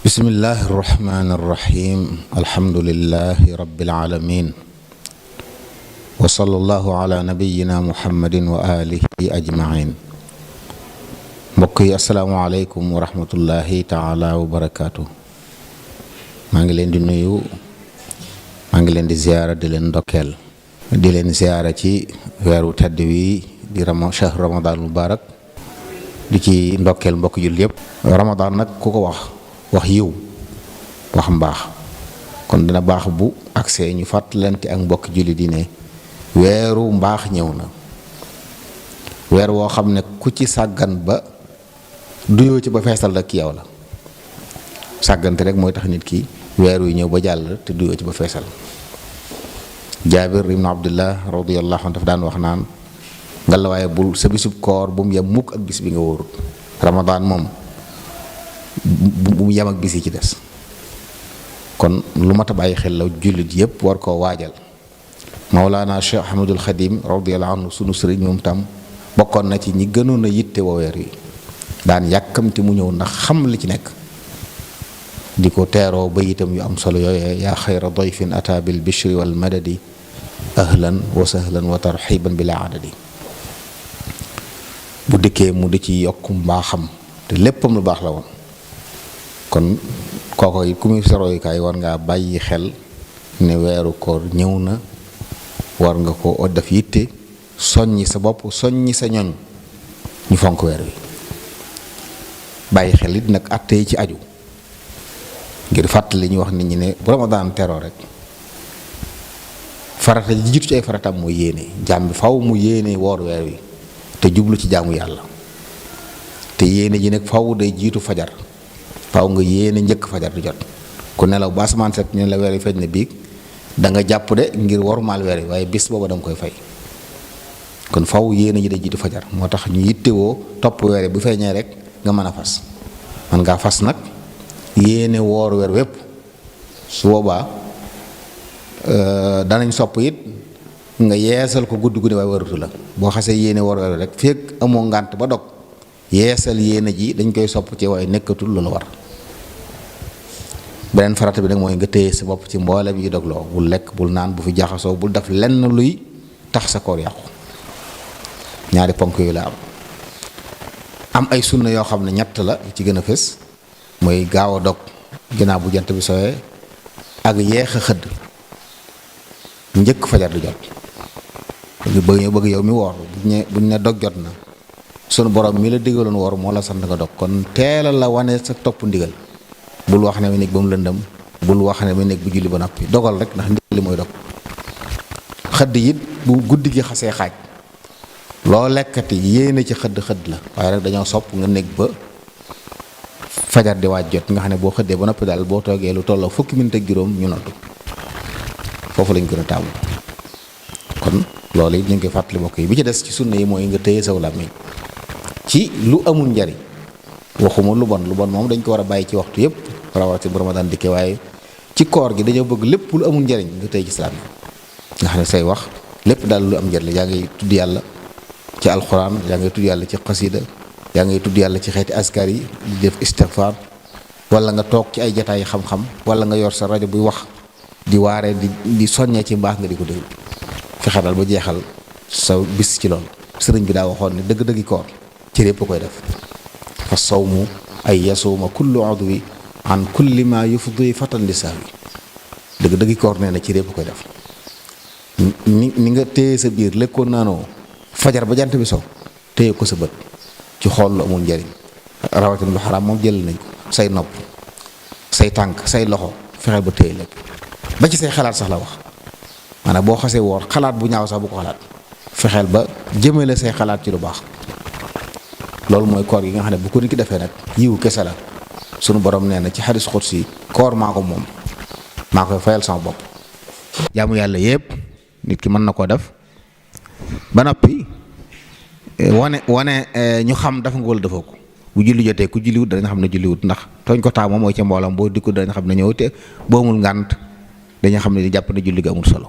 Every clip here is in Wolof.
bismillahi irrahmani irrahim alhamdulilahi rabbil alamin wa sallallahu ala nabiyina muhammadin wa alihi ajmain. mbokk yi asalaamualeykum wa rahmatullahi taala wa barakaatu. maa ngi leen di nuyu, maa ngi leen di ziyaara di leen ndokkeel, di leen ziyaara ci weeru tedd wi di shahr ramadan mubarak, di ci ndokkeel mbokk jul yëpp. ramadan nag ku ko wax yiw, wax mbaax, kon dina baax bu agsee ñu fàttalante ak mbokk julli di ne weeru mbaax ñëw na. weer woo xam ne ku ci sàggan ba duyoo ci ba feesal rek yow la. sàggante rek mooy tax nit ki weer wi ñëw ba jàll te duyoo ci ba feesal. jaabir ibnu abdullah radiyallahu anhu daf daan wax naan ngallaawaay bul sa bisub koor bu mu yem mukk ak bis bi nga wóorut. ramadan moom bu mu yem ak bis yi ci des. kon lu mat a bàyyi xel la jullit yépp war koo waajal. Mawlaana Cheikh Ahmadul Xadim radiyallahu anhu sunu sëriñ moom tam bokkoon na ci ñi gënoon a yitte woo weer yi, daan yàkkamti mu ñëw ndax xam li ci nekk, di ko teeroo ba itam yu am solo yooyee yaa xayra dayfin ata bil bishri wal madadi ahlan wa sahlan wa tarxiban bila adadi. bu dikkee mu di ci yokk mbaaxam te léppam lu baax la woon. kon kooko yi ku muy saroyukaay war ngaa bàyyi xel ne weeru koor ñëw na, war nga ko def yitte, soññi sa bopp, soññi sa ñoñ ñu fonk weer wi. bàyyi xel it nag àtte yi ci aju ngir fàttali ñu wax nit ñi ne bu Ramadan teroo rek farata ji jiitu ci ay farataam mooy yéene. jaam bi faw mu yéene woor weer wi te jublu ci jaamu yàlla, te yéene ji nag faw day jiitu fajar. faw nga yéene njëkk fajar di jot. ku nelaw ba asamaan set ñu la weer wi feeñ na biig da nga jàpp de ngir wormaal weer wi, waaye bis booba da nga koy fay. kon faw yéene ji day jiitu fajar. moo tax ñu yittewoo topp weer wi bu feeñee rek nga mën a fas. man ngaa fas nag yéene woor weer wépp. su boobaa danañ sopp it nga yeesal ko guddi guddi waaye waratu la. boo xasee yéene woor weer rek fekk amoo ngànt ba dog yeesal yéene ji dañ koy sopp ci waaye nekkatul loolu war. beneen farata bi nag mooy nga téye sa bopp ci mboole bi dogloo. bul lekk, bul naan, bu fi jaxasoo, bul def lenn luy tax sa koor yàqu. ñaari ponk yooyu la am ay sunna yoo xam ne ñett la ci gën a fës, mooy gaaw a dog ginnaaw bu jant bi sooyee ak yeex a xëdd njëkk fajar di jot. bëgg yow mi woor buñ ne dog jot na, sunu borom mi la digaloon woor moo la sant nga dog. kon teelal la wane sa topp ndigal. bul wax ne ma nekk ba mu lëndëm, bul wax ne ma nekk bu julli ba noppi. dogal rek ndax ndigal li mooy dog. xëdd it bu guddi gi xasee xaaj loo lekkati yéene ci xëdd la, waaye rek dañoo sopp nga nekk ba fajar di waaj jot nga xam ne boo xëddee ba noppi daal boo toogee lu tolloo fukki minute ak juróom ñu noddu. foofu lañ gën a taamu. kon loolu it ñu ngi koy fàttali mbokk yi. bi ci des ci sunna yi mooy nga téye saw làmmiñ ci lu amul njariñ. waxuma lu bon moom dañ ko war a bàyyi ci waxtu yépp, rawati bu Ramadan dikkee, waaye ci koor gi dañoo bëgg lépp lu amul njariñ nga téye ci sa làmmiñ. nga xam ne say wax lépp daal lu am njariñ la. yaa ngay tudd yàlla ci alxuraan, yaa ngay tudd yàlla ci xasida, yaa ngay tudd yàlla ci xeeti askar yi di def istighfar, wala nga toog ci ay jataay xam-xam, wala nga yor sa rajo buy wax di waare di soññee ci mbaax nga di ko déglu. fexe daal ba jeexal sa bis ci loolu. sëriñ bi daa waxoon ne dëgg-dëggi koor ci répp koy def. fa sawmu ay yasuuma kullu udwi an kulli ma yufdi fatan li sahwi. dëgg-dëggi koor nee na ci répp koy def. ni nga téye sa biir lekkoon naanoo fajar ba jant bi so téye ko sa bët ci xool lu amul njariñ, rawatina lu xaraam moom jël nañ ko. say nopp, say tànk, say loxo fexeel ba téye lépp ba ci say xalaat sax la wax. maanaam boo xasee woor xalaat bu ñaaw sax bu ko xalaat. fexeel ba jëmale say xalaat ci lu baax. loolu mooy koor gi nga xam ne bu ko nit ki defee nag yiwu kese la. sunu borom nee na ci xadis xudsi koor maa ko moom, maa koy fayal sama bopp. jaamu yàlla yépp nit ki mën na koo def ba noppi wane ñu xam dafa nga wala defoo ko. bu julli jotee ku julliwut danañ xam ne julliwut, ndax tooñ ko taamu mooy ca mboolam boo dikku danañ xam ne ñëw te boo amul ngànt dañu xam ne di jàpp ne julli gi amul solo.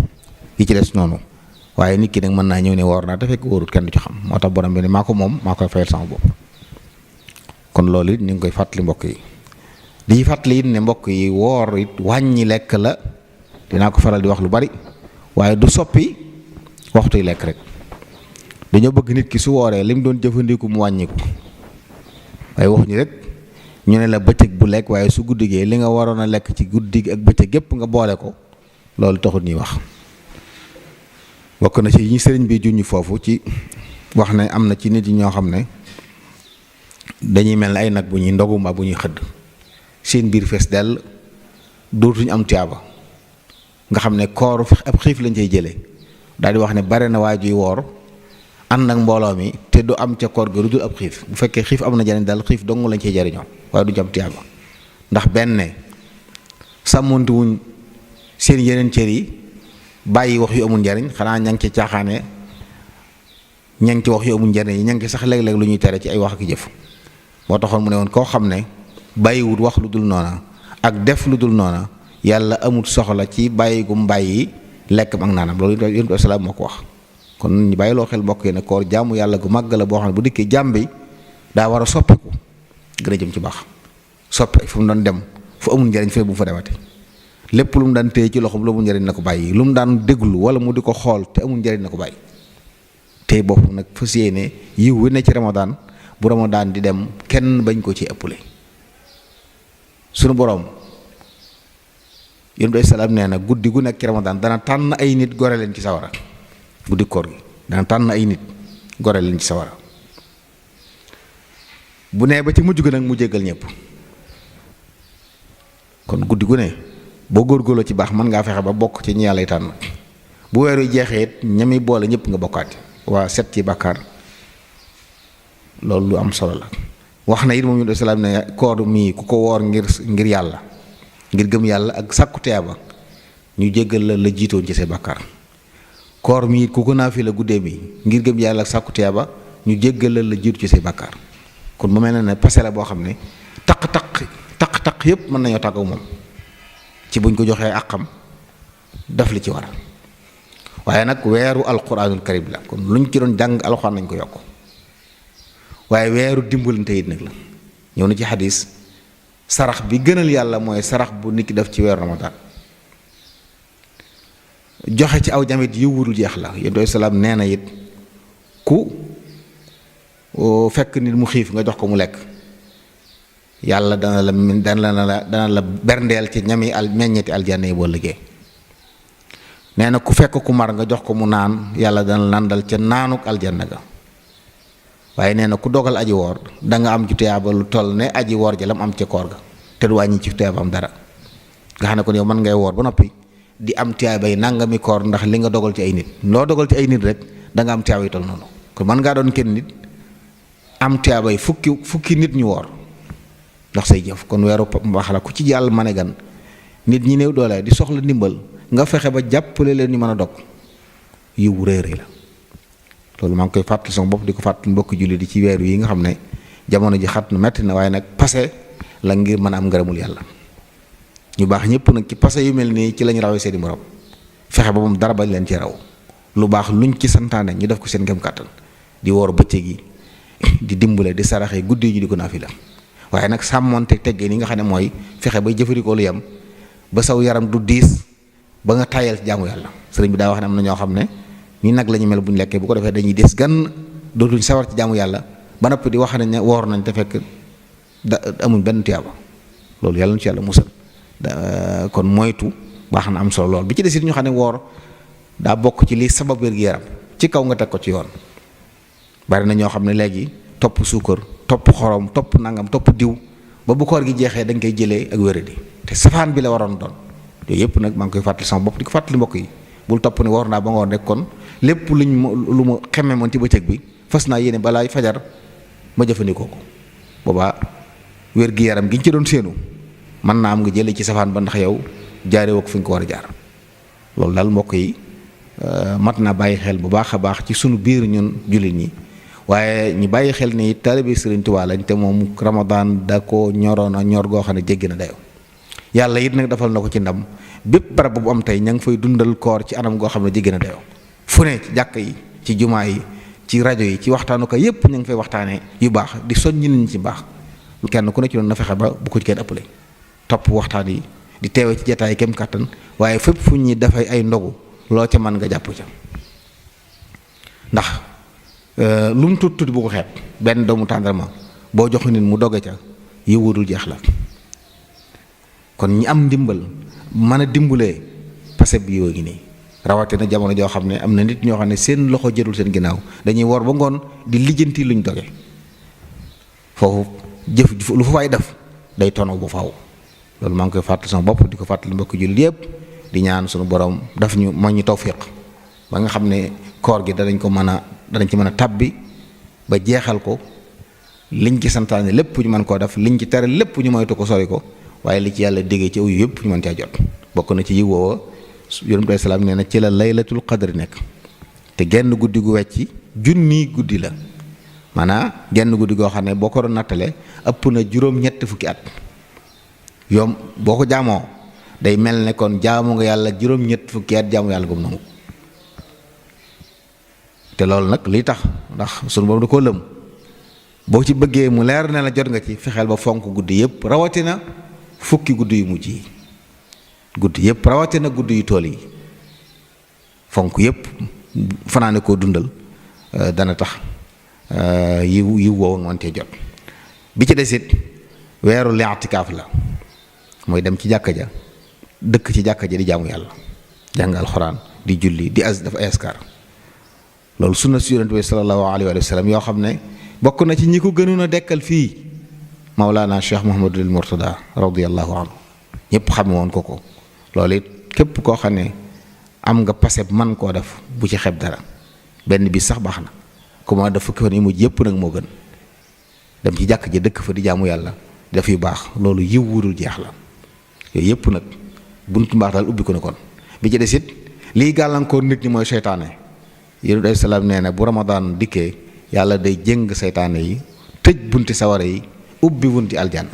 yi ci des noonu. waaye nit ki nag mën naa ñëw ne woor naa te fekk wóorut kenn du ci xam. moo tax borom bi ne maa ko moom maa koy fayal sama bopp. kon loolu it ñu ngi koy fàttali mbokk yi. di fàttali it ne mbokk yi woor it wàññi lekk la, dinaa ko faral di wax lu bari, waaye du soppi waxtuy lekk rek. dañoo bëgg nit ki su wooree lim doon jëfandiku mu wàññiku, waaye wax ñu rek ñu ne la bëccëg bu lekk, waaye su guddigee li nga waroon a lekk ci guddi ak bëccëg gépp nga boole ko, loolu taxut ñuy wax. bokk na ci ñi sëriñ bi juñu foofu ci wax ne am na ci nit yi ñoo xam ne dañuy mel ne ay nag bu ñuy ndogu mbaa bu ñuy xëdd, seen biir fees dell, dootuñu am tiyaaba, nga xam ne koor ab xiif lañ cay jëlee. daal di wax ne bare na waa juy woor ànd ak mbooloo mi te du am ca koor ga lu dul ab xiif. bu fekkee xiif am na jariñ daal xiif dong lañ cey jariñoo, waaye duñu am tiyaaba, ndax benn sàmmonte wuñ seen yeneen cër yi, bàyyi wax yu amul njariñ, xanaa ña ngi ci caaxaane, ña ngi ci wax yu amul njariñ yi, ña ngi ci sax léeg-léeg lu ñuy tere ci ay wax ak jëf. moo taxoon mu ne woon koo xam ne bàyyiwut wax lu dul noona ak def lu dul noona, yàlla amut soxla ci bàyyi gum bàyyi lekkam ak naanam. loolu yonent bi salaam moo ko wax. kon ñu bàyyi loo xel mbokk yi ne koor jaamu yàlla gu màgg la boo xam ne bu dikkee jaam bi daa war a soppiku gën a jëm ci baax, soppi fu mu doon dem fu amul njariñ fi bu mu fa demate. lépp lu mu daan téye ci loxoom lu amul njariñ na ko bàyyi, lu mu daan déglu wala mu di ko xool te amul njariñ na ko bàyyi. tey bopp nag fas yéene yiw wi ne ci Ramadan, bu Ramadan di dem kenn bañ ko ci ëppale. sunu boroom yonent bi salaam nee na guddi gu nekk ci Ramadan dana tànn ay nit gore leen ci sawara. guddi koor gi dana tànn ay nit gore leen ci sawara. bu nee ba ci mujj gi nag mu jéggal ñëpp. kon guddi gu ne boo góorgóorloo ci baax mën ngaa fexe ba bokk ci ñi yàlla tànn. bu weer wi jeexee it ñami boole ñëpp nga bokkaat waa set ci bàkkaar. loolu lu am solo la. wax na it moom yonent bi salaam ne koor mii ku ko woor ngir yàlla, ngir gëm yàlla ak sàkku teeba, ñu jéggal la jiitoon ci say bàkkaar. koor mii it ku ko naafila guddee mi ngir gëm yàlla ak sàkku teeba, ñu jéggal la jiitu ci say bàkkaar. kon mu mel ne ne passé la boo xam ne taq yépp mën nañoo tàggaw moom ci buñ ko joxee àqam daf li ci war. waaye nag weeru alquranul karim la, kon luñ ci doon jàng alxuraan nañ ko yokk. waaye weeru dimbalante it nag la. ñëw na ci xadis sarax bi gënal yàlla mooy sarax bu nit ki def ci weeru Ramadan. joxe ci aw jamit yu wurul jeex la. yonent bi salaam nee na it ku fekk nit mu xiif nga jox ko mu lekk, yàlla dana la berndeel ci ñami meññeti aljanna yi boo liggéey. nee na ku fekk ku mar nga jox ko mu naan, yàlla dana nandal ca naanuk aljanna ga. waaye nee na ku dogal aji woor da nga am ci tuyaaba lu toll ne aji woor ja la mu am ca koor ga, te du wàññi ci tuyaaba am dara. nga xam ne kon yow mën ngay woor ba noppi di am tuyaaba yi nangami koor ndax li nga dogal ci ay nit. loo dogal ci ay nit rek da nga am tuyaaba yi toll noonu. kon mën ngaa doon kenn nit am tuyaaba yi fukki nit ñu woor ndax say jëf. kon weeru mbaax la ku ci yàlla mane gan nit ñi néew doole di soxla ndimbal nga fexe ba jàppale leen ñu mën a dog yiw réer la. loolu maa ngi koy fàttali sama bopp di ko fàttali mbokki julli di ci weer yi nga xam ne jamono ji xat na metti na, waaye nag passé la ngir mën a am ngërëmul yàlla. ñu baax ñëpp nag ci passé yu mel nii ci lañu rawee seeni morom, fexe ba moom dara bañ leen ci raw. lu baax luñ ci santaane ñu def ko seen ngëm kàttan, di woor bëccëg yi di dimbale di saraxe guddi ñu di ko naafila. waaye nag sàmmoonte teggee ni nga xam ne mooy fexe bay jëfandikoo lu yem ba saw yaram du diis ba nga tayal ci jaamu yàlla. sëriñ bi daa wax ne am na ñoo xam ne ni nag la ñu mel bu ñu lekkee bu ko defee dañuy des gan, dootuñ sawar ci jaamu yàlla ba noppi di wax nañ ne woor nañ te fekk amuñ benn tiyaaba. loolu yàlla na ci yàlla musal. kon moytu baax na am solo lool. bi ci des it ñu xam ne woor daa bokk ci li sabab wér-gu-yaram ci kaw nga teg ko ci yoon. bari na ñoo xam ne léegi topp suukar, topp xorom, topp nangam, topp diw ba bu koor gi jeexee dañ koy jëlee ak wéradi te safaan bi la waroon doon. yooyu yëpp nag maa ngi koy fàttali sama bopp di ko fàttali mbokk yi. bul topp ni woor naa ba ngoon rek kon lépp lu ma xemme moon ci bëccëg bi fas naa yéene balaa fajar ma jëfandikoo ko. boobaa wér-gi-yaram gi ñu ci doon séenu mën naa am nga jëlee ci safaan ba ndax yow jaaree woo ko fi nga ko war a jaar. loolu daal mbokk yi mat naa bàyyi xel bu baax a baax ci sunu biir ñun jullit ñi. waaye ñu bàyyi xel ni taalibe Sëriñ Tuubaa lañ te moom Ramadan da ko ñoroon a ñor goo xam ne jéggi na dayoo. yàlla it nag defal na ko ci ndam bépp barab bu am tey ña ngi fay dundal koor ci anam goo xam ne jéggi na dayoo. fu ne ci jàkk yi ci jumaa yi ci rajo yi ci waxtaanu ko yépp ñu ngi fay waxtaanee yu baax di soññ nit ñi ci baax. kenn ku ne ci doon na fexe ba bu ko ci kenn ëppale topp waxtaan yi di teewe ci jataay kem kàttan waaye fépp fu ñuy dafay ay ndogu loo ca mën nga jàpp ca ndax lu mu tuuti bu ko xeeb benn doomu tàndarma boo jox nit mu doge ca yi wudul jeex la kon ñi am ndimbal mën a dimbalee pase bi yoo ngi nii rawatina jamono joo xam ne am na nit ñoo xam ne seen loxo jërul seen ginnaaw dañuy wor ba ngoon di lijjanti luñ doge foofu jëf lu fa waay def day tono bu faw loolu maa ngi koy fàttali sama bopp di ko fàttali mbokki jullit yépp di ñaan suñu borom daf ñu moo ñu tawfiq ba nga xam ne koor gi danañ ci mën a tàbbi ba jeexal ko liñ ci santaane lépp ñu mën koo def liñ ci tere lépp ñu moytu ko sori ko waaye li ci yàlla déggee ci aw yu yëpp ñu mën caa jot bokk na ci yiw woowa yonent bi salaam nee na ci la laylatul qadri nekk te genn guddi gu wecci junni guddi la maanaam genn guddi goo xam ne boo ko doon nattale ëpp na juróom-ñett fukki at yoom boo ko jaamoo day mel ne kon jaamu nga yàlla juróom-ñett fukki at jaamu yàlla gum nangu te loolu nag liy tax ndax sunu boobu da koo lëm boo ci bëggee mu leer ne la jot nga ci fexeel ba fonk guddi yëpp rawatina fukki guddi yu mujj yi guddi yëpp rawatina guddi yu tool yi fonk yëpp fanaane koo dundal dana tax yiw woowu nga wante jot bi ci desit weeru li'tikaaf la mooy dem ci jàkka ja dëkk ci jàkka ja di jaamu yàlla jàng alxuraan di julli di def ay askar loolu sunna si yonent bi sallallahu alayhi wa sallam yoo xam ne bokk na ci ñi ko gënoon a dekkal fii Mawlana Cheikh Mouhamadul Mourtada radiyallahu anhu ñëpp xame woon ko loolu it képp koo xam ne am nga paseb man koo def bu ci xeb dara benn bi sax baax na comment def fukki fan yi mujj yëpp nag moo gën dem ci jàkk ji dëkk fa di jaamu yàlla def yu baax loolu yiw wurul jeex la yooyu yëpp nag buntu mbaax daal ubbi ko na kon bi ci des it liy gàllankoor nit ñi mooy seytaane yonent bi salaam nee na bu ramadaan dikkee yàlla day jëng seytaane yi tëj bunti sawara yi ubbi bunti aljanna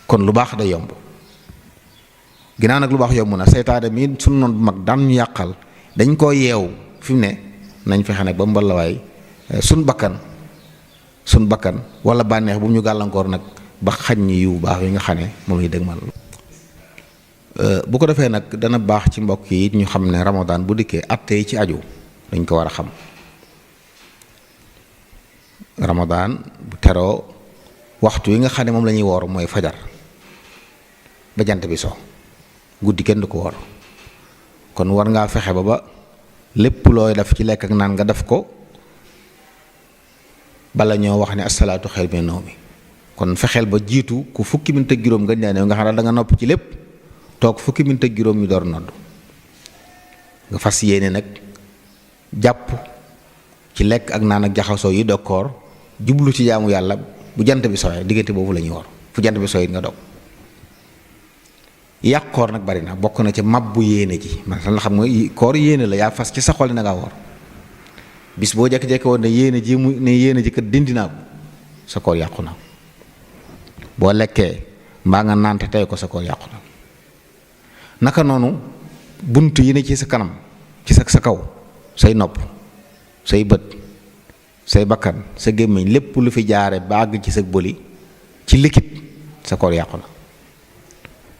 kon lu baax day yomb ginnaaw nag lu baax yomb na seytaane mi sunu noon bu mag daan ñu yàqal dañ koo yeew fi mu ne nañ fexe nag ba mbalawaay sun bakkan wala bànneex bu mu ñu gàllankoor nag ba xañ ñi yu baax yi nga xam ne moom lañu dëgmal bu ko defee nag dana baax ci mbokk yi ñu xam ne ramadaan bu dikkee atte yi ci aju dañ ko war a xam ramadaan bu teroo waxtu yi nga xam ne moom la ñuy woor mooy fajar ba jant bi so guddi kenn du ko woor kon war ngaa fexe ba lépp looy def ci lekk ak naan nga def ko bala ñoo wax ne asalaatu xayr mina nawmi kon fexeel ba jiitu ku fukki minute ak juróom nga ñaanee nga xam ne da nga nopp ci lépp toog fukki minute ak juróom ñu door nodd nga fas yéene nag jàpp ci lekk ak naan ak jaxasoo yi dog koor jublu ci jaamu yàlla bu jant bi sooyee diggante boobu la ñuy war fu jant bi sooyee nga dog yàq koor nag bari na bokk na ci mabbu yéene ji man la xam nga koor yéene la yaa fas ci sa xol ne ngaa woor bis boo jekki-jekki woon ne yéene ji kat dindi naa ko sa koor yàqu na boo lekkee mbaa nga naan te tey ko sa koor yàqu na naka noonu bunt yi ne ci sa kanam ci sa kaw say nopp say bët say bakkan sa gémmiñ lépp lu fi jaare ba àgg ci sa bëli ci liquide sa koor yàqu na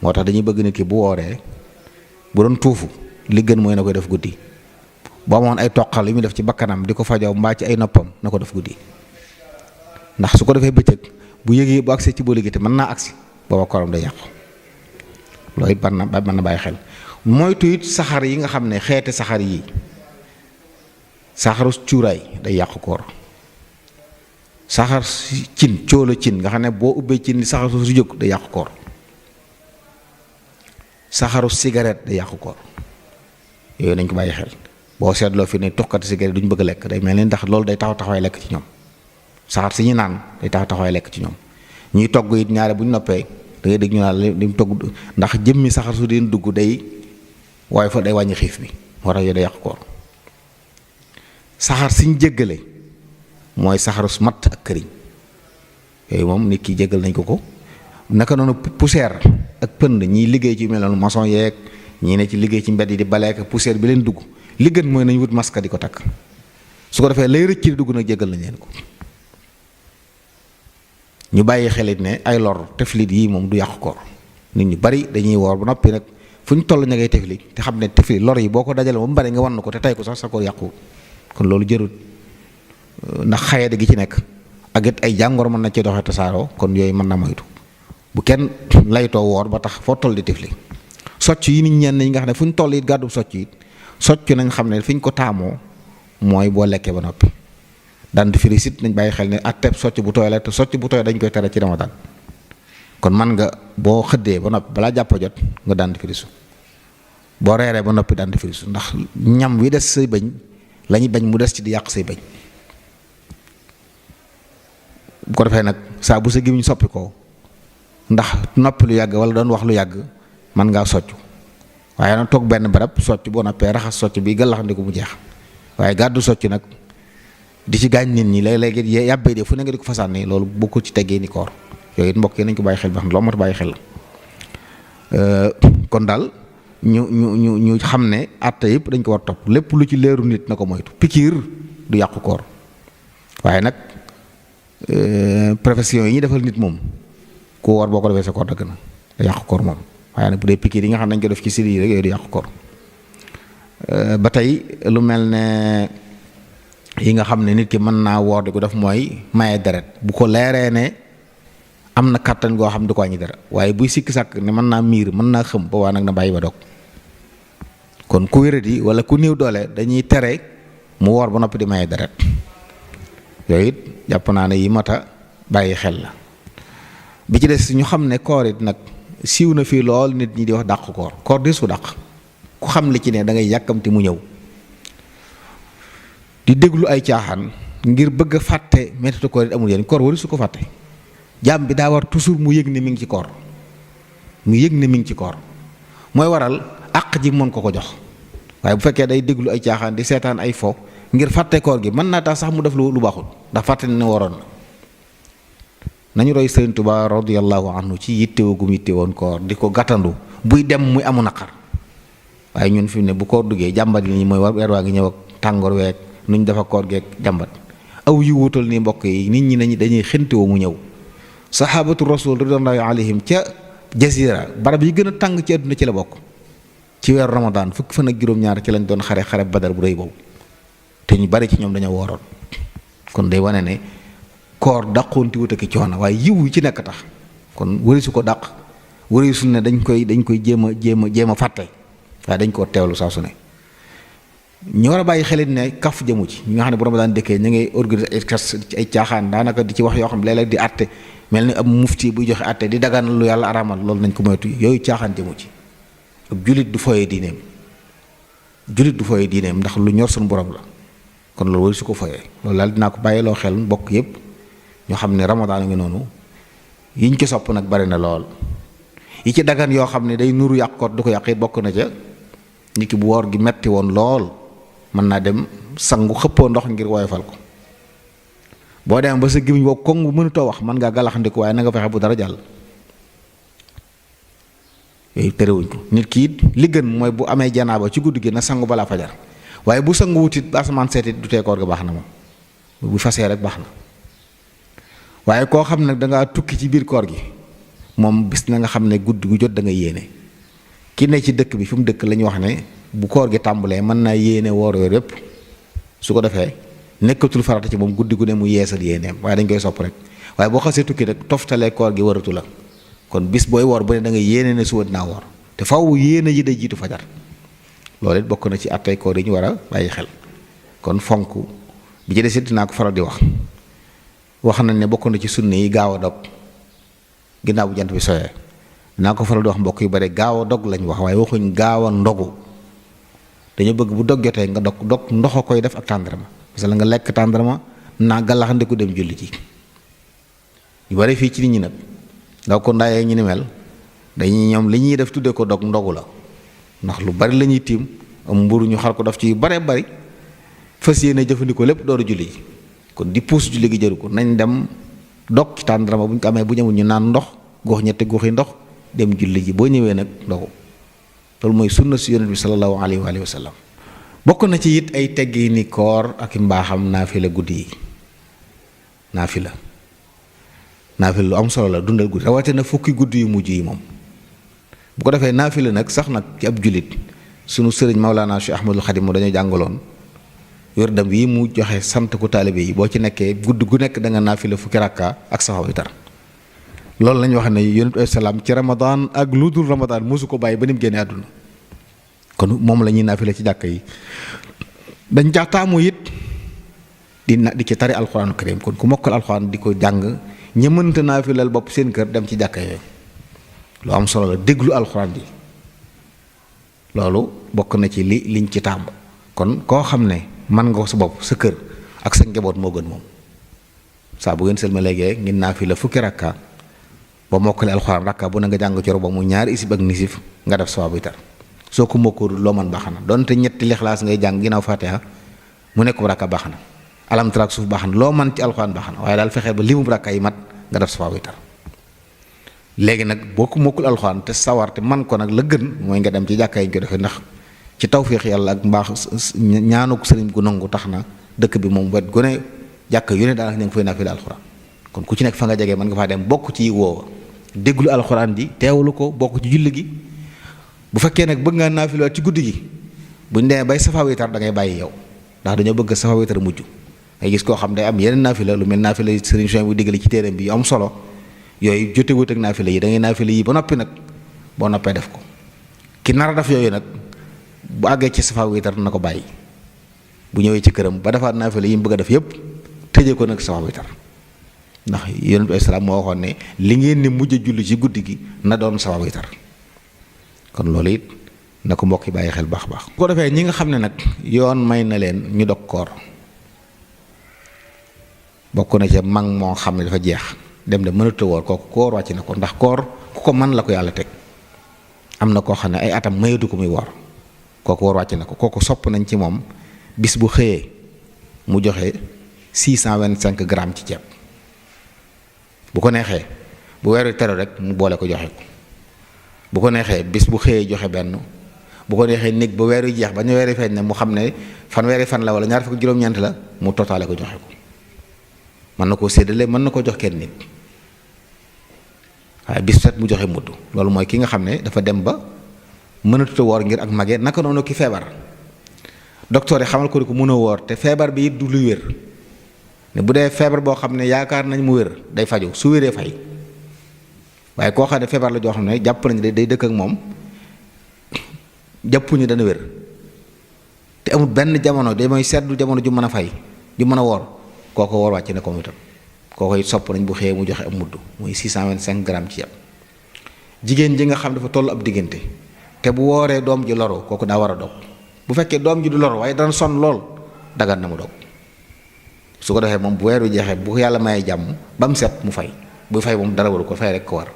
moo tax dañuy bëgg nit ki bu wooree bu doon tuufu li gën mooy na koy def guddi boo amoon ay toqal yu muy def ci bakkanam di ko fajoo mbaa ci ay noppam na ko def guddi ndax su ko defee bëccëg bu yëgee bu agsi ci bëli gi te mën naa agsi booba kooram day yàqu loolu it mën na bàyyi xel moytu it saxar yi nga xam ne xeeti saxar yi saxaru cuuraay day yàqu koor saxar cin cóola cin nga xam ne boo ubbee cin li saxar su jóg day yàqu koor saxaru cigarette day yàqu koor yooyu nañ ko bàyyi xel boo seetloo fi ne tuxkati cigarette duñ bëgg a lekk day mel ni ndax loolu day taxawaay lekk ci ñoom saxar si ñu naan day taxawaay lekk ci ñoom ñuy togg it ñaare bu ñu noppee da ngay dégg ñu naan li mu togg ndax jëmmi saxar su deen dugg day waaye fa day wàññi xiif bi moo tax yooyu day yàqu koor saxar siñ jéggale mooy saxaru matt ak këriñ yooyu moom nit ki jéggal nañ ko naka noonu poussière ak pënd ñiy liggéey ci mel noonu maçon yeeg ñii ne ci liggéey ci mbedd yi di baleek poussière bi leen dugg li gën mooy nañ wut masque di ko takk su ko defee lay rëcc di dugg nag jéggal nañ leen ko ñu bàyyi xelit ne ay lor teflit yii moom du yàqu koor nit ñu bari dañuy woor ba noppi nag fu ñu toll ña ngay tefli te xam ne tefli lor yi boo ko dajale ba mu bari nga wan ko te tey ko sax sa koor yàqu kon loolu jërut ndax xayade gi ci nekk ak it ay jàngoro mën na ci doxee tasaaroo kon yooyu mën na moytu bu kenn laytoo woor ba tax foo toll di tefli socc yi nit ñenn ñi nga xam ne fu ñu toll it gàddu socc it socc nañ xam ne fi ñu ko taamoo mooy boo lekkee ba noppi daan di firisit nañ bàyyi xel ne atteb socc bu tooy la te socc bu tooy dañ koy tere ci Ramadan kon man nga boo xëddee ba noppi balaa jàpp jot nga daan di firisu boo reeree ba noppi daan di firisu ndax ñam wi des say bañ la ñuy bañ mu des ci di yàq say bañ bu ko defee nag saa bu sa gémmiñ soppi ko ndax noppi lu yàgg wala doon wax lu yàgg man ngaa socc waaye nag toog benn barab socc boo noppee raxas socc bi gàllaxandiku mu jeex waaye gàddu socc nag di ci gaañ nit ñi léeg-léeg yàbbee de fu ne nga di ko fasaan ni loolu bokkul ci teggee ni koor yooyu it mbokk yi nañ ko bàyyi xel ba xam ne loo mat bàyyi xel la kon daal ñu xam ne àtte yëpp dañ ko war topp lépp lu ci leeru nit na ko moytu pikiir du yàqu koor waaye nag profession yi ñuy defal nit moom ku war boo ko defee sa koor dëgg na da yàqu koor moom waaye nag bu dee pikiir yi nga xam ne dañ ko def ci siri yi rek yooyu du yàqu koor ba tey lu mel ne yi nga xam ne nit ki mën naa woor di ko def mooy maye deret bu ko leeree ne am na kàttan goo xam du ko wàññi dara waaye buy sikki sàkk ne mën naa miir mën naa xëm ba waa nag na bàyyi ba dog kon ku wéradi wala ku néew doole dañuy tere mu woor ba noppi di maye deret yooyu it jàpp naa ne yi mata bàyyi xel la bi ci des ñu xam ne koor it nag siiw na fii lool nit ñi di wax dàq koor di su dàq ku xam li ci ne da ngay yàkkamti mu ñëw di déglu ay caaxaan ngir bëgg a fàtte métti koor it amul yéen koor wari su ko fàtte jaam bi daa war toujours mu yëg ne mi ngi ci koor mu yëg ne mi ngi ci koor mooy waral àq ji mën ko jox waaye bu fekkee day déglu ay caaxaan di seetaan ay fo ngir fàtte koor gi mën naa tax sax mu def lu baaxul ndax fàtte ne waroon na nañu roy Sëriñ Tuubaa radiyallahu anhu ci yittewoo gum yittewoon koor di ko gàttandu buy dem muy amu naqar waaye ñun fi mu ne bu koor duggee jàmbat yi nii mooy weer waa ngi ñëw ak tàngoor week nuñ dafa koor geek jàmbat aw yu wutal ni mbokk yi nit ñi nañu dañuy xentewoo mu ñëw sahabatu rasul ridwanullahi alayhim ca jasira barab yi gën a tàng ci àdduna ci la bokk ci weeru ramadan fukki fan ak juróom-ñaar ci lañ doon xare badar bu rëy boobu te ñu bari ci ñoom dañoo wooroon kon day wane ne koor dàqoonti wut ak coono waaye yiw yi ci nekk tax kon warisu ko dàq warisul ne dañ koy jéem a fàtte waaye dañ koo teewlu saa su ne ñu war a bàyyi xelit ne kaf jëmu ci ñi nga xam ne bu ramadan dëkkee ñu ngay organiser ay caaxaan daanaka di ci wax yoo xam ne léeg-léeg di àtte mel ni ab mufti buy joxe àtte di dagan lu yàlla araamal loolu nañ ko moytu yooyu caaxaan jëmu ci ab julit du fooyee diineem ndax lu ñor suñu borom la kon loolu wari su ko fooyee loolu daal dinaa ko bàyyi loo xel mbokk yépp ñoo xam ne ramadan ngi noonu yiñ ko sopp nag bari na lool yi ci dagan yoo xam ne day nuru yàq koor du ko yàq it bokk na ca nit ki bu woor gi metti woon lool mën naa dem sangu xëppoo ndox ngir woyofal ko boo demee ba sa gémmiñ boo koŋ bu mënutoo wax mën ngaa gàllaxandiku waaye na nga fexe bu dara jàll yooyu terewuñ ko nit ki it li gën mooy bu amee janaaba ci guddi gi na sangu balaa fajar waaye bu sangu wutit ba asamaan seetit du tee koor ga baax na moom bu fasee rek baax na waaye koo xam nag dangaa tukki ci biir koor gi moom bis na nga xam ne guddi gu jot da nga yéene ki ne ci dëkk bi fi mu dëkk la ñu wax ne bu koor gi tàmbalee mën naa yéene woor yooyu yépp su ko defee nekkatul farata ci moom guddi gu ne mu yeesal yéeneem waaye dañ koy sopp rek waaye boo xasee tukki rek toftalee koor gi waratu la kon bis booy woor bu ne da nga yéene ne suba dinaa woor te faw yéene yi day jiitu fajar loolu it bokk na ci attey koor yi ñu war a bàyyi xel kon fonk bi ci des it dinaa ko faral di wax nañ ne bokk na ci sunna yi gaaw a dog ginnaaw bu jant bi soyee dinaa ko faral di wax mbokk yu bare gaaw a dog lañ wax waaye waxuñ gaaw a ndogu dañu bëgg bu dog jotee nga dog ndox a koy def ak tàndarma parce que nga lekk tàndarma naa gàllaxandiku dem julli ji yu bare fii ci nit ñi nag ndaw ko ndaayee ñu ni mel dañuy ñoom li ñuy def tuddee ko dog ndogu la ndax lu bari la ñuy tiim am mburu ñu xar ko def ci yu bare bari fas yéene jëfandikoo lépp dooru julli ji kon di puus julli gi jëru ko nañ dem dog ci tàndarma bu ñu ko amee bu ñëwul ñu naan ndox gox ñetti goxi ndox dem julli ji boo ñëwee nag ndogu loolu mooy sunna si yonent bi sallallahu alayhi wa sallam bokk na ci it ay teggi ni koor ak mbaaxam naafila guddi yi naafila lu am solo la dundal guddi rawatina fukki guddi yu mujj yi moom bu ko defee naafila nag sax nag ci ab jullit sunu sëriñ Maulana Cheikh Ahmadul Xadim mu dañoo jàngaloon wérdam wi mu joxe sant ko taalibe yi boo ci nekkee guddi gu nekk da nga naafila fukki rakka ak safa witar loolu lañ wax ne yonent bi salaam ci ramadan ak lu dul ramadan mosu ko bàyyi ba ni mu génnee àdduna kon moom la ñuy naafila ci jàkka yi dañ jaxtaamu it di ci tari alxuraanu karim kon ku mokkal alxuraan di ko jàng ña mënta naafilal bopp seen kër dem ci jàkka yooyu lu am solo la déglu alxuraan ji loolu bokk na ci liñ ci taamu kon koo xam ne man nga ko sa bopp sa kër ak sa njaboot moo gën moom saa bu ngeen sëlma léegi ngeen naafila fukki rakka ba mokkale alxuraan rakka bu na nga jàng coro ba mu ñaari isib ak nisif nga def sawa bitar soo ko mokkoo loo man baax na donte ñetti lixlaas ngay jàng ginnaaw fatiha mu nekk rakka baax na alam tara ak suuf baax na loo man ci alxuraan baax na waaye daal fexeel ba limu rakka yi mat nga def sawa bitar léegi nag boo ko mokkul alxuraan te sawar te man ko nag la gën mooy nga dem ci jàkka yi ñu ko defee ndax ci tawfiix yàlla ak mbaax ñaanuk sëriñ gu nangu tax na dëkk bi moom wet gu ne jàkka yu ne daanaka ñu ngi fay naafila alxuraan kon ku ci nekk fa nga jege mën nga faa dem bokk ci woowa déglu alxuraan ji teewlu ko bokk ci julli gi bu fekkee nag bëgg nga naafila ci guddi gi buñ demee bay safa witar da ngay bàyyi yow ndax dañoo bëgg safa witar mujj ngay gis koo xam day am yeneen naafila lu mel naafila sëriñ Souhaïbou bu diggale ci téeram bi yu am solo yooyu jote wut ak naafila yi da ngay naafila yi ba noppi nag boo noppee def ko ki nar a def yooyu nag bu àggee ci safa witar na ko bàyyi bu ñëwee ci këram ba defaat naafila yi mu bëgg a def yépp tëjee ko nag safa witar ndax yonent bi salaam moo waxoon ne li ngeen ni mujj a julli ci guddi gi na doon safa witar kon loolu it na ko mbokk yi bàyyi xel baax baax. bu ko defee ñi nga xam ne nag yoon may na leen ñu dog koor bokk na ca mag moo xam ne dafa jeex dem de mënatu woor kooku koor wàcc na ko ndax koor ku ko man la ko yàlla teg am na koo xam ne ay atam mayatu ko muy woor kooku woor wàcc na ko kooku sopp nañ ci moom bis bu xëyee mu joxe 625 grammes ci ceeb bu ko neexee bu weeru tero rek mu boole ko joxe ko bu ko neexee bis bu xëyee joxe benn bu ko neexee néeg ba weeru jeex ba ñu weeri feeñ ne mu xam ne fanweeri fan la wala ñaar fukk juróom-ñeent la mu totaale ko joxe ko mën na koo séddale mën na ko jox kenn nit waaye bis set mu joxe mudd loolu mooy ki nga xam ne dafa dem ba mënatuta woor ngir ak mage naka noonu ki feebar docteur yi xamal ko ni ko mën a woor te feebar bi it du luy wér ne bu dee feebar boo xam ne yaakaar nañ mu wér day faju su wéree fay waaye koo xam ne feebar la joo xam ne jàpp nañu day dëkk ak moom jàppuñu dana wér te amul benn jamono day mooy seddu jamono ju mën a fay ju mën a woor kooko woor wàcc na ko itam kooko it sopp nañ bu xëyee mu joxe am mudd muy 625 grammes ci yàpp jigéen ji nga xam dafa toll ab diggante te bu wooree doom ji loru kooku daa war a dog bu fekkee doom ji du loru waaye dana sonn lool dagan na mu dog su ko defee moom bu weeru jeexee bu yàlla mayee jàmm ba mu set mu fay bu fay moom dara waru ko fay rek ko war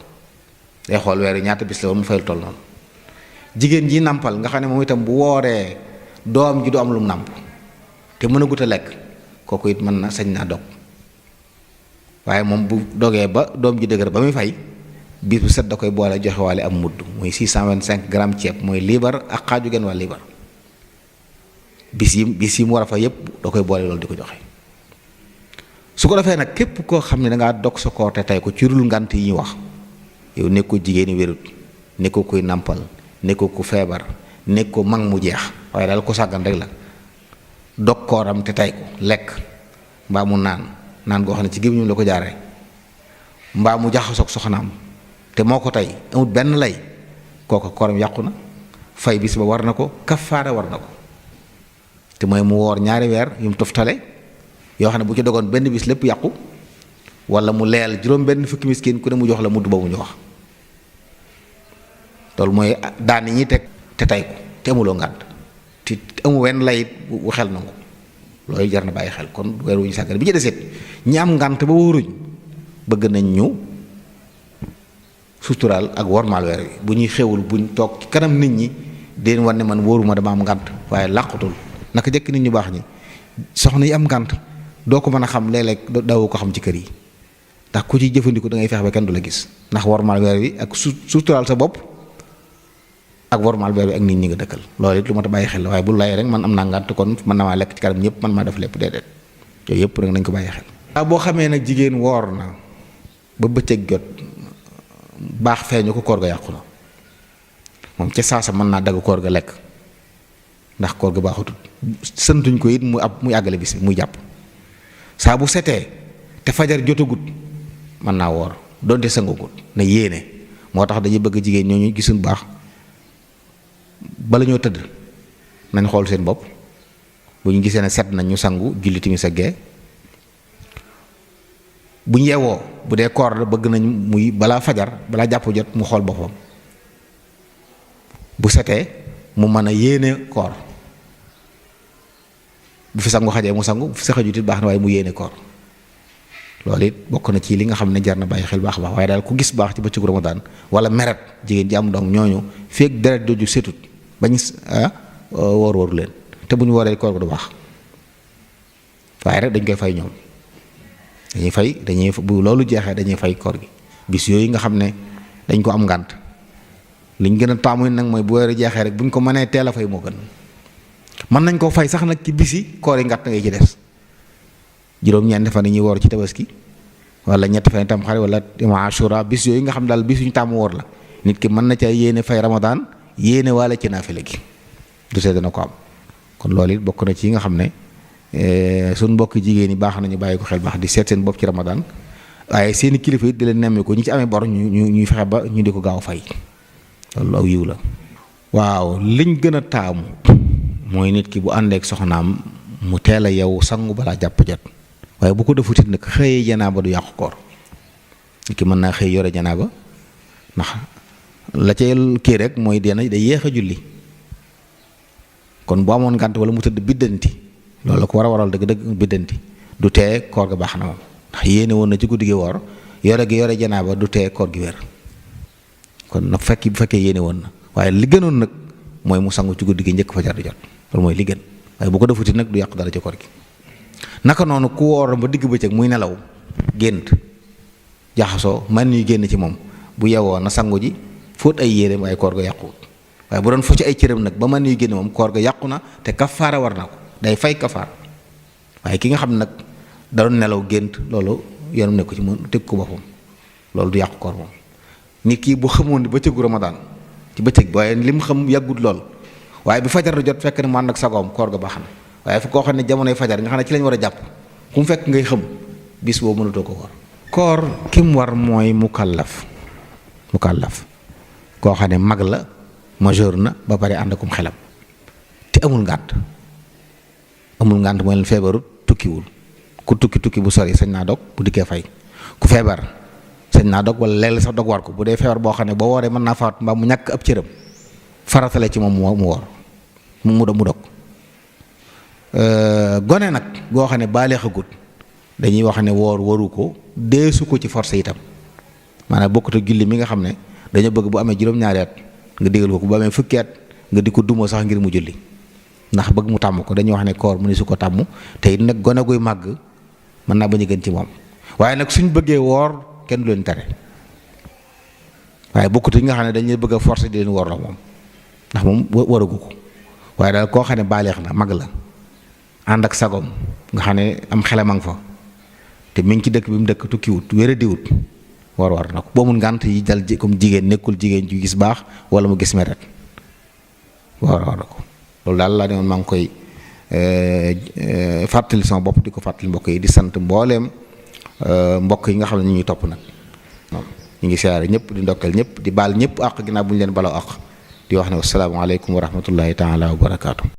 day xool weeru ñaata bis la woon mu fay lu toll noonu jigéen ji nàmpal nga xam ne moom itam bu wooree doom ji du am lu mu nàmp te mën a gut a lekk kooku it mën na sañ naa dog waaye moom bu dogee ba doom ji dëgër ba muy fay bis bu set da koy boole joxe waale am mudd muy 625 grammes ceeb mooy liibar ak xaaju genn waa liibar bis yi mu war a fa yépp da koy boole loolu di ko joxe su ko defee nag képp koo xam ne dangaa dog sa koor te tey ko ci rul ngant yi ñu wax yow nekkoo jigéen ñi wérut nekkoo kuy nàmpal nekkoo ku feebar nekkoo mag mu jeex waaye daal ko sàggan rek la dog kooram te tey ko lekk mbaa mu naan goo xam ne ci gémmiñam la ko jaaree mbaa mu jaxasoog soxnaam te moo ko tey amut benn lay kooku kooram yàqu na fay bis ba war na ko kafaara war na ko te mooy mu woor ñaari weer yu mu toftale yoo xam ne bu ci dogoon benn bis lépp yàqu wala mu leel juróom benn fukki miskin ku ne mu jox la mudd boobu ñu wax loolu mooy daan ñi teg te tey ko te amuloo ngànt te amu wenn layit bu xel nangu loolu jar na bàyyi xel kon weer wu ñu sàggane bi ci deseet ñi am ngànt ba wóoruñ bëgg nañ ñu suturaal ak wormaal weer wi bu ñuy xewul buñ toog ci kanam nit ñi deen wan ne man wóoruma dama am ngànt waaye làqutul naka jëkk nit ñu baax ñi soxna yi am ngànt doo ko mën a xam léeg-léeg daawu ko xam ci kër yi ndax ku ci jëfandiku da ngay feex ba kenn du la gis ndax wormaal weer wi ak suturaal sa bopp ak wormaal weer wi ak nit ñi nga dëkkal loolu it lu ma ta bàyyi xel la waaye bu lay rek man am naa ngànt kon mën na maa lekk ci kanam ñëpp man maa def lépp déedéet yooyu yëpp rek nañ ko bàyyi xel. waaw boo xamee nag jigéen woor na ba bëccëg jot baax feeñu ko koor ga yàqu na moom ca saasa mën naa dagg koor ga lekk ndax koor ga baaxutut santuñ ko it muy àggale bis muy jàpp saa bu setee te fajar jotagut mën naa woor doonte sangagut na yéene moo tax dañuy bëgg jigéen ñooñu gisuñ baax bala ñoo tëdd nañ xool seen bopp bu ñu gisee ne set nañ ñu sangu julli timis ak gee bu ñu yeewoo bu dee koor la bëgg nañ muy balaa fajar balaa jàpp jot mu xool boppam bu setee mu mën a yéene koor bu fi sangu xajee mu sangu bu fi sa xajut it baax na waaye mu yéene koor loolu it bokk na ci li nga xam ne jar na bàyyi xel baax a baax waaye daal ku gis baax ci bëccëgu Ramadan wala meret jigéen ji am doom ñooñu feek deret jooju setut bañ wóoru leen te bu ñu wooree koor du baax waaye rek dañ koy fay ñoom dañuy bu loolu jeexee dañuy fay koor gi bis yooyu nga xam ne dañ ko am ngànt liñ gën a taamu nag mooy bu weer jeexee rek bu ñu ko mënee teel a fay moo gën mën nañ koo fay sax nag ci bisi koor yi ngàtt ngay ci des juróom-ñeenti fan yi ñuy woor ci tabaski wala ñetti fan tam xarit wala Ashura bis yooyu nga xam daal bis yu ñu taamu woor la nit ki mën na ca yéene fay Ramadan yéene waale ci naafile gi du see dana ko am kon loolu it bokk na ci yi nga xam ne suñ mbokk jigéen ñi baax nañu bàyyi ko xel baax di seet seen bopp ci Ramadan waaye seeni kilifa it di leen nemmee ko ñi ci amee bor ñuy fexe ba ñu di ko gaaw fay loolu aw yiw la. waaw liñ gën a taamu mooy nit ki bu àndeek soxnaam mu teel a yow sangu balaa jàpp jot waaye bu ko defutit nag xëyee janaaba du yàqu koor nit ki mën naa xëy yore janaaba ndax la ca kii rek mooy day yéex a julli kon bu amoon ngànt wala mu tëdd biddanti loolu la ko war a waral dëgg-dëgg biddanti du tee koor ga baax na moom ndax yéene woon na ci guddi gi woor yore janaaba du tee koor gi wér kon nag bu fekkee yéene woon na waaye li gënoon nag mooy mu sangu ci guddi gi njëkk fajar di jot loolu mooy li gën waaye bu ko defuti nag du yàq dara ci koor gi naka noonu ku woor ba digg bëccëg muy nelaw gént jaxasoo man ñuy génn ci moom bu yewoo na sangu ji fóot ay yéreem waaye koor ga yàquwut waaye bu doon fo ci ay cëram nag ba man ñuy génn moom koor ga yàqu na te kafaara war na ko day fay kafaara waaye ki nga xam nag da doon nelaw gént loolu yoonam nekk ci mu teg ko boppam loolu du yàqu koor moom nit kii bu xamoon ni bëccëgu Ramadan ci bëccëg bi waaye li mu xam yàggut lool waaye bi fajar jot fekk ne mu ànd ak sagoom koor ga baax na waaye fu koo xam ne jamonoy fajar nga xam ne ci lañ war a jàpp ku mu fekk ngay xam bis boobu mënatoo ko woor koor ki mu war mooy mukallaf koo xam ne mag la majeur na ba pare ànd akum xelam te amul ngànt mooy leen feebarut tukkiwul ku tukki bu sori sañ naa dog bu dikkee fay ku feebar sañ naa dog wala léeg sax dog war ko bu dee feebar boo xam ne boo wooree mën naa faat mbaa mu ñàkk ab cëram faratale ci moom mu woor mu dog gone nag goo xam ne baaleexagut dañuy wax ne woor waru ko deesu ko ci forcé itam maanaam bokkut ak julli mi nga xam ne dañoo bëgg bu amee juróom-ñaari at nga digal ko bu amee fukki at nga di ko duma sax ngir mu julli ndax bëgg mu tàmm ko dañuy wax ne koor mu ne su ko tàmm te it nag gone guy màgg mën naa bañ a gën ci moom waaye nag suñ bëggee woor kenn du leen tere waaye bokkut yi nga xam ne dañuy bëgg a forcé di leen woor la moom ndax moom waragu ko waaye daal koo xam ne baaleex na mag la ànd ak sagom nga xam ne am xelam a nga fa te mi ngi ci dëkk bi mu dëkk tukkiwut wéradiwut war na ko boo mun ngànt yi dal comme jigéen nekkul jigéen ju gis baax wala mu gis meret war na ko loolu daal laa ne woon maa ngi koy fàttali sama bopp di ko fàttali mbokk yi di sant mbooleem mbokk yi nga xam ne ñu ñuy topp nag ñu ngi siyaare ñëpp di ndokkeel ñëpp di baal ñëpp àq ginnaaw bu ñu leen baloo àq di wax ne wasalaamaaleykum wa rahmatullahi taala wa barakaatu.